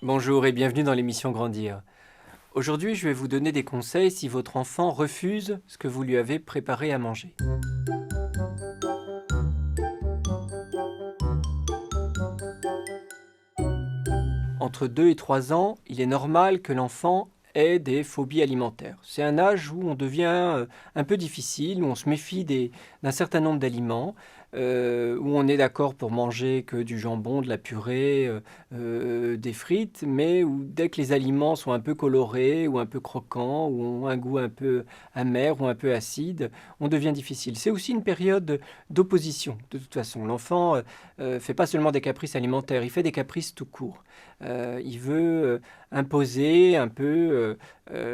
Bonjour et bienvenue dans l'émission Grandir. Aujourd'hui, je vais vous donner des conseils si votre enfant refuse ce que vous lui avez préparé à manger. Entre 2 et 3 ans, il est normal que l'enfant ait des phobies alimentaires. C'est un âge où on devient un peu difficile, où on se méfie d'un certain nombre d'aliments, où on est d'accord pour manger que du jambon, de la purée, des frites, mais où dès que les aliments sont un peu colorés ou un peu croquants, ou ont un goût un peu amer ou un peu acide, on devient difficile. C'est aussi une période d'opposition, de toute façon. L'enfant fait pas seulement des caprices alimentaires, il fait des caprices tout court. Il veut imposer un peu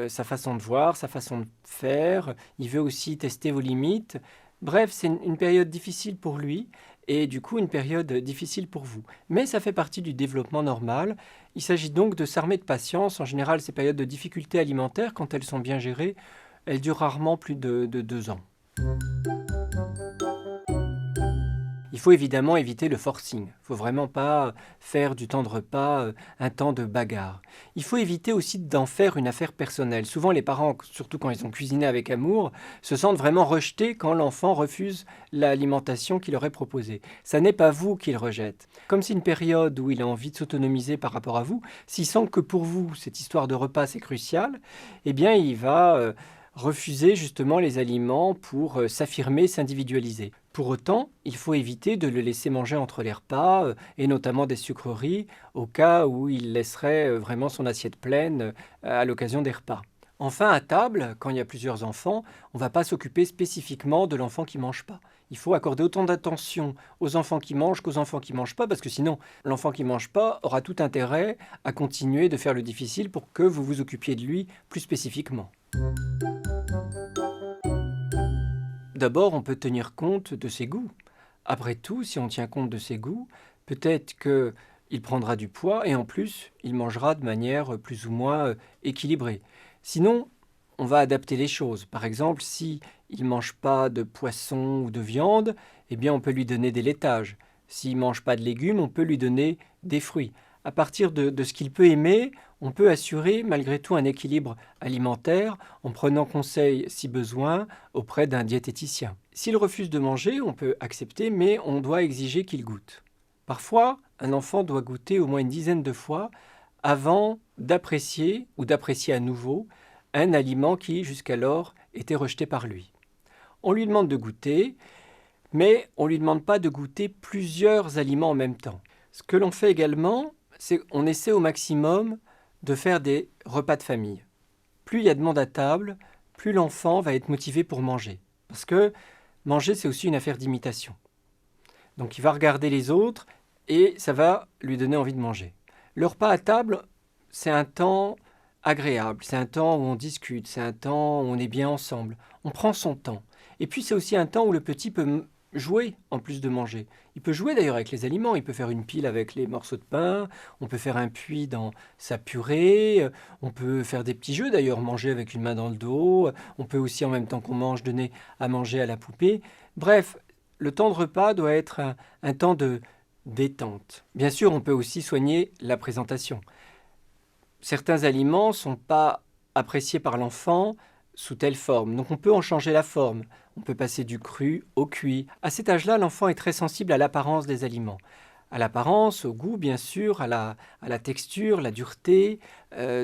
sa façon de voir, sa façon de faire. Il veut aussi tester vos limites. Bref, c'est une période difficile pour lui et du coup une période difficile pour vous. Mais ça fait partie du développement normal. Il s'agit donc de s'armer de patience. En général, ces périodes de difficultés alimentaires, quand elles sont bien gérées, elles durent rarement plus de 2 ans. Il faut évidemment éviter le forcing. Il ne faut vraiment pas faire du temps de repas un temps de bagarre. Il faut éviter aussi d'en faire une affaire personnelle. Souvent, les parents, surtout quand ils ont cuisiné avec amour, se sentent vraiment rejetés quand l'enfant refuse l'alimentation qu'il leur est proposée. Ça n'est pas vous qu'il rejette. Comme c'est une période où il a envie de s'autonomiser par rapport à vous, s'il sent que pour vous, cette histoire de repas, c'est crucial, eh bien, il va refuser justement les aliments pour s'affirmer, s'individualiser. Pour autant, il faut éviter de le laisser manger entre les repas, et notamment des sucreries, au cas où il laisserait vraiment son assiette pleine à l'occasion des repas. Enfin, à table, quand il y a plusieurs enfants, on ne va pas s'occuper spécifiquement de l'enfant qui ne mange pas. Il faut accorder autant d'attention aux enfants qui mangent qu'aux enfants qui ne mangent pas, parce que sinon, l'enfant qui ne mange pas aura tout intérêt à continuer de faire le difficile pour que vous vous occupiez de lui plus spécifiquement. D'abord, on peut tenir compte de ses goûts. Après tout, si on tient compte de ses goûts, peut-être qu'il prendra du poids et en plus, il mangera de manière plus ou moins équilibrée. Sinon, on va adapter les choses. Par exemple, si il ne mange pas de poisson ou de viande, eh bien, on peut lui donner des laitages. S'il ne mange pas de légumes, on peut lui donner des fruits. À partir de ce qu'il peut aimer, on peut assurer malgré tout un équilibre alimentaire en prenant conseil, si besoin, auprès d'un diététicien. S'il refuse de manger, on peut accepter, mais on doit exiger qu'il goûte. Parfois, un enfant doit goûter au moins une dizaine de fois avant d'apprécier ou d'apprécier à nouveau un aliment qui, jusqu'alors, était rejeté par lui. On lui demande de goûter, mais on ne lui demande pas de goûter plusieurs aliments en même temps. Ce que l'on fait également, c'est qu'on essaie au maximum de faire des repas de famille. Plus il y a de monde à table, plus l'enfant va être motivé pour manger. Parce que manger, c'est aussi une affaire d'imitation. Donc il va regarder les autres et ça va lui donner envie de manger. Le repas à table, c'est un temps agréable, c'est un temps où on discute, c'est un temps où on est bien ensemble. On prend son temps. Et puis c'est aussi un temps où le petit peut jouer en plus de manger. Il peut jouer d'ailleurs avec les aliments, il peut faire une pile avec les morceaux de pain, on peut faire un puits dans sa purée, on peut faire des petits jeux d'ailleurs, manger avec une main dans le dos, on peut aussi en même temps qu'on mange donner à manger à la poupée. Bref, le temps de repas doit être un temps de détente. Bien sûr, on peut aussi soigner la présentation. Certains aliments ne sont pas appréciés par l'enfant sous telle forme, donc on peut en changer la forme. On peut passer du cru au cuit. À cet âge-là, l'enfant est très sensible à l'apparence des aliments. À l'apparence, au goût, bien sûr, à la texture, la dureté.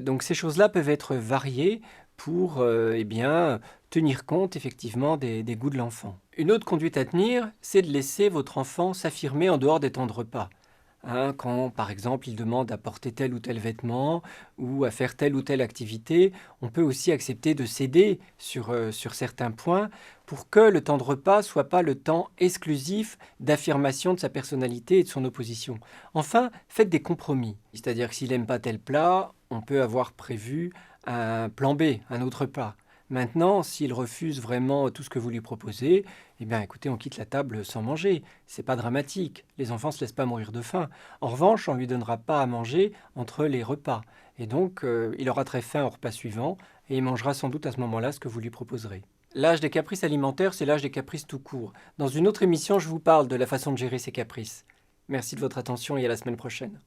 Donc ces choses-là peuvent être variées pour tenir compte effectivement des goûts de l'enfant. Une autre conduite à tenir, c'est de laisser votre enfant s'affirmer en dehors des temps de repas. Quand, par exemple, il demande à porter tel ou tel vêtement ou à faire telle ou telle activité, on peut aussi accepter de céder sur certains points pour que le temps de repas ne soit pas le temps exclusif d'affirmation de sa personnalité et de son opposition. Enfin, faites des compromis. C'est-à-dire que s'il n'aime pas tel plat, on peut avoir prévu un plan B, un autre plat. Maintenant, s'il refuse vraiment tout ce que vous lui proposez, eh bien écoutez, on quitte la table sans manger. C'est pas dramatique. Les enfants ne se laissent pas mourir de faim. En revanche, on ne lui donnera pas à manger entre les repas. Et donc, il aura très faim au repas suivant et il mangera sans doute à ce moment-là ce que vous lui proposerez. L'âge des caprices alimentaires, c'est l'âge des caprices tout court. Dans une autre émission, je vous parle de la façon de gérer ces caprices. Merci de votre attention et à la semaine prochaine.